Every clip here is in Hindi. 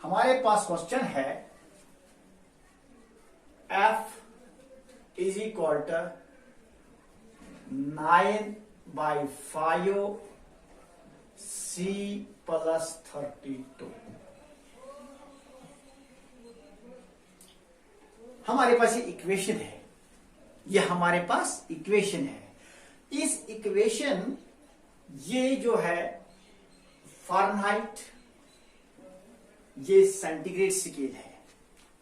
हमारे पास क्वेश्चन है F is equal to 9/5 C plus 32। हमारे पास ये इक्वेशन है, ये हमारे पास इक्वेशन है। इस इक्वेशन ये जो है फ़ारेनहाइट, ये सेंटीग्रेड स्केल है।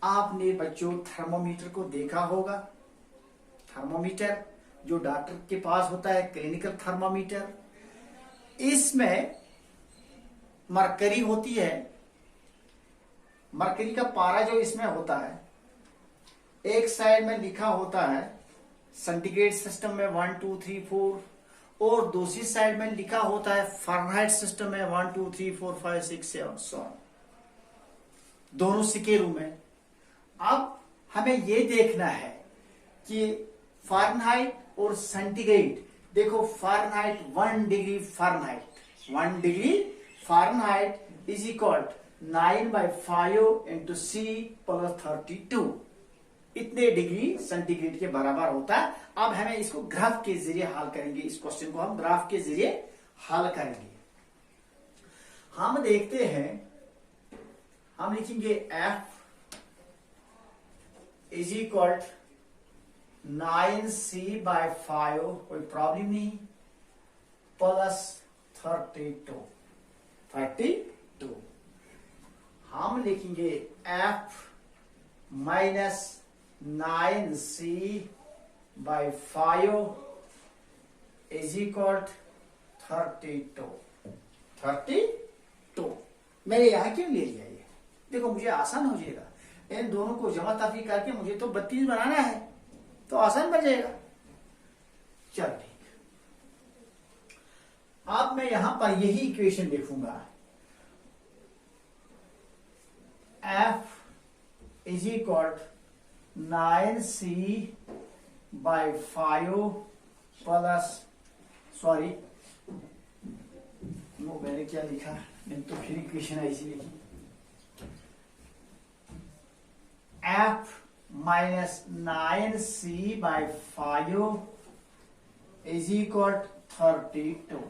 आपने बच्चों थर्मोमीटर को देखा होगा, थर्मोमीटर जो डॉक्टर के पास होता है, क्लिनिकल थर्मोमीटर। इसमें मरकरी होती है, मरकरी का पारा जो इसमें होता है, एक साइड में लिखा होता है सेंटीग्रेड सिस्टम में 1 2 3 4, और दूसरी साइड में लिखा होता है फ़ारेनहाइट सिस्टम में 1 2 3 4 5 6 7 सो, दोनों स्केलों में। अब हमें ये देखना है कि फ़ारेनहाइट और सेंटीग्रेड, देखो Fahrenheit 1 degree Fahrenheit, 1 degree Fahrenheit is equal 9/5 into C plus 32, इतने डिग्री सेंटीग्रेड के बराबर होता है। अब हमें इसको ग्राफ के जरिए हल करेंगे, इस क्वेश्चन को हम ग्राफ के जरिए हल करेंगे। हम देखते हैं, हम लिखेंगे F इज इक्वल 9C/5, कोई प्रॉब्लम नहीं, प्लस 32। हम लिखेंगे F minus 9C/5 is equal 32। मैंने यहां क्यों ले लिया? ये देखो मुझे आसान हो जाएगा, इन दोनों को जमा ताफी करके मुझे तो 32 बनाना है, तो आसान बन जाएगा। चल ठीक, अब मैं यहां पर यही इक्वेशन लिखूंगा, F is equal 9C/5 plus, sorry वो मैंने क्या लिखा, मैंने तो फिर इक्वेशन ऐसी लिखी, F minus 9C/5 is equal 32।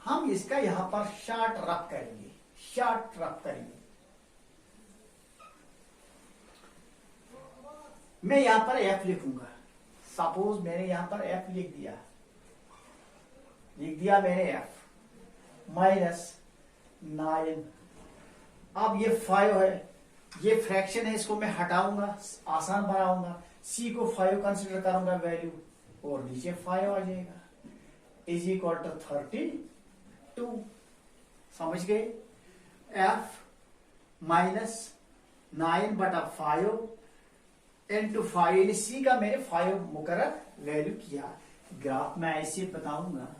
हम इसका यहां पर शॉर्ट रफ करेंगे, मैं यहां पर F लिखूंगा। सपोज मैंने यहां पर F लिख दिया मैंने F माइनस 9, अब ये 5 है, ये फ्रैक्शन है, इसको मैं हटाऊंगा, आसान बनाऊंगा, C को 5 कंसिडर करूंगा वैल्यू, और नीचे 5 आ जाएगा, इज इक्वल टू 32। समझ गए? F माइनस 9/5 इंटू 5, यानी C का मैंने 5 मुकर्रर वैल्यू किया। ग्राफ में ऐसे बताऊंगा,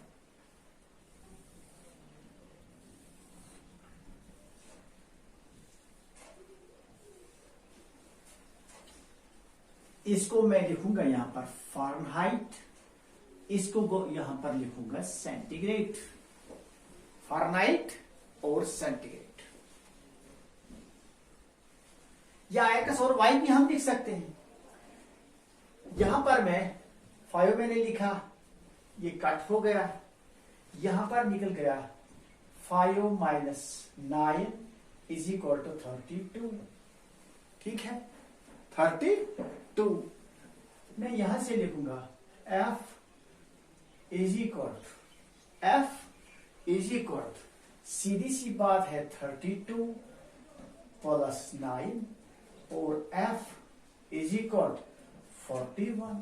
इसको मैं लिखूंगा यहां पर फ़ारेनहाइट, इसको यहां पर लिखूंगा सेंटीग्रेड, फ़ारेनहाइट और सेंटीग्रेड, या एक्स और वाई भी हम लिख सकते हैं। यहां पर मैं 5 मैंने लिखा, ये कट हो गया, यहां पर निकल गया 5 माइनस 9 इज इक्वल टू 32। ठीक है, 32। मैं यहां से लिखूंगा F इज इक्वल, सीधी सी बात है 32 प्लस 9, और F इज इक्वल 41।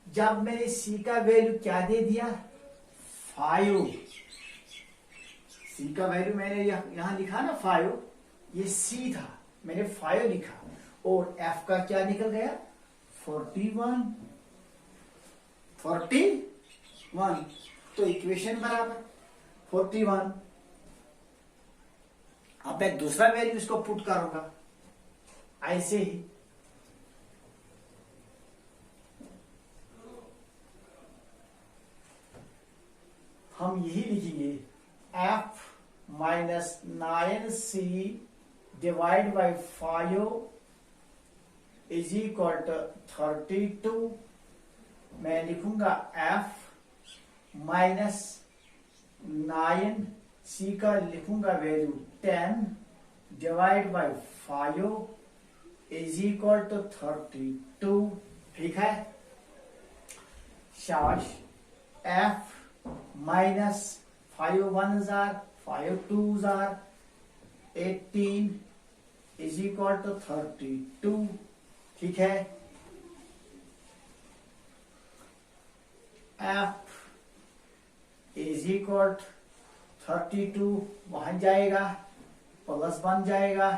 जब मैंने C का वैल्यू क्या दे दिया, 5, C का वैल्यू मैंने यहां लिखा ना 5, ये C था, मैंने 5 लिखा, और F का क्या निकल गया 41। तो इक्वेशन बराबर 41। अब मैं दूसरा वैल्यू इसको पुट करूंगा ऐसे ही, हम यही लिखेंगे f minus 9c divide by 5 is equal to 32। मैं लिखूंगा f माइनस 9c का लिखूंगा value 10 divide by 5 is equal to 32। ठीक है, शाबाश। f माइनस 5 1 जार 5 2 जार 18 इज इक्वल टू 32। ठीक है, f इज इक्वल 32 वहां जाएगा, प्लस बन जाएगा।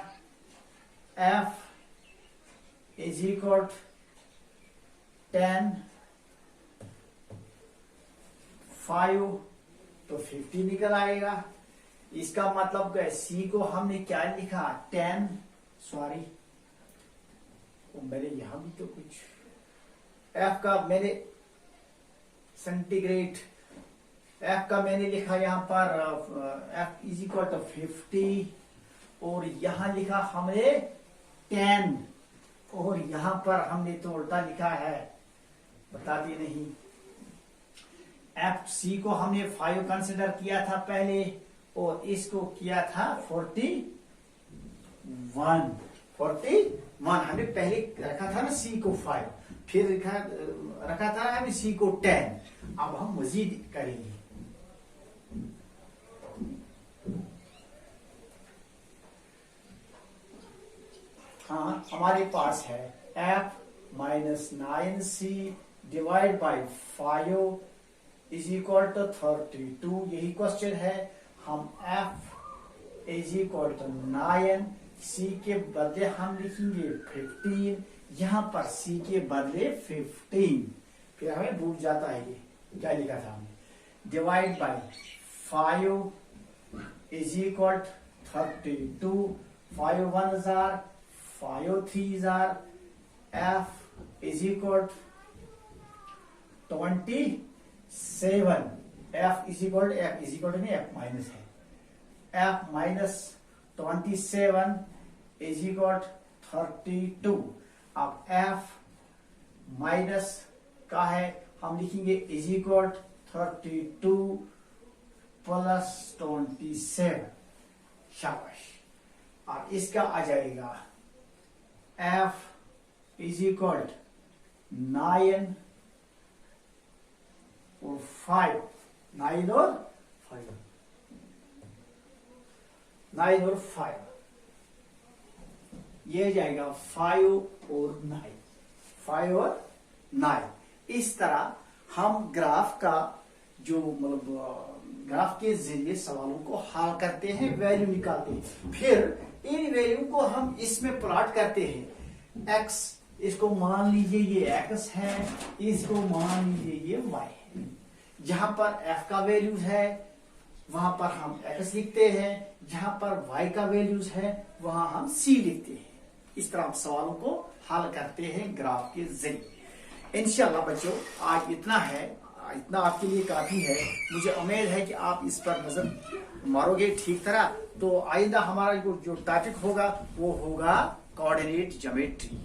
f इज इक्वल 10 5 तो 50 निकल आएगा। इसका मतलब c को हमने क्या लिखा 10, सॉरी मेरे यहां भी तो कुछ f का मैंने सेंटीग्रेड f का मैंने लिखा यहां पर f इज इक्वल टू 50 और यहां लिखा हमने 10 और यहां पर हमने तो उल्टा लिखा है, बताते नहीं। FC को हमने 5 कंसिडर किया था पहले और इसको किया था 41 हमने पहले रखा था ना C को 5, फिर रखा था हमने C को 10। अब हम मजीद करेंगे। हाँ, हमारे पास है f minus 9c divide by 5 is equal to 32। यही क्वेश्चन है। हम f is equal to 9, c के बदले हम लिखेंगे 15, यहां पर c के बदले 15, फिर हमें भूल जाता है ये क्या लिखा था हमने। डिवाइड बाई 5 इज इक्वल 32, 5 1 जार 5 3 jar, f is equal 27। f is equal नहीं, f माइनस है, f माइनस 27 इज इक्वल 32। अब f माइनस का है, हम लिखेंगे इज इक्वल 32 प्लस 27। शाबाश। और इसका आ जाएगा f इज इक्वल 9 और 5, 9 और 5, ये जाएगा 5 और 9। इस तरह हम ग्राफ का जो मतलब ग्राफ के जरिए सवालों को हल करते हैं, वैल्यू निकालते हैं, फिर इन वैल्यू को हम इसमें प्लॉट करते हैं। x इसको मान लीजिए ये x है, इसको मान लीजिए ये y है। जहां पर f का वैल्यूज है वहां पर हम x लिखते हैं, जहां पर y का वैल्यूज है वहां हम c लिखते हैं। इस तरह हम सवालों को हल करते हैं ग्राफ के जरिए। इंशाल्लाह बच्चों आज इतना है, इतना आपके लिए काफी है। मुझे उम्मीद है कि आप इस पर नजर मारोगे ठीक तरह। तो आइंदा हमारा जो टॉपिक होगा वो होगा कोऑर्डिनेट ज्योमेट्री।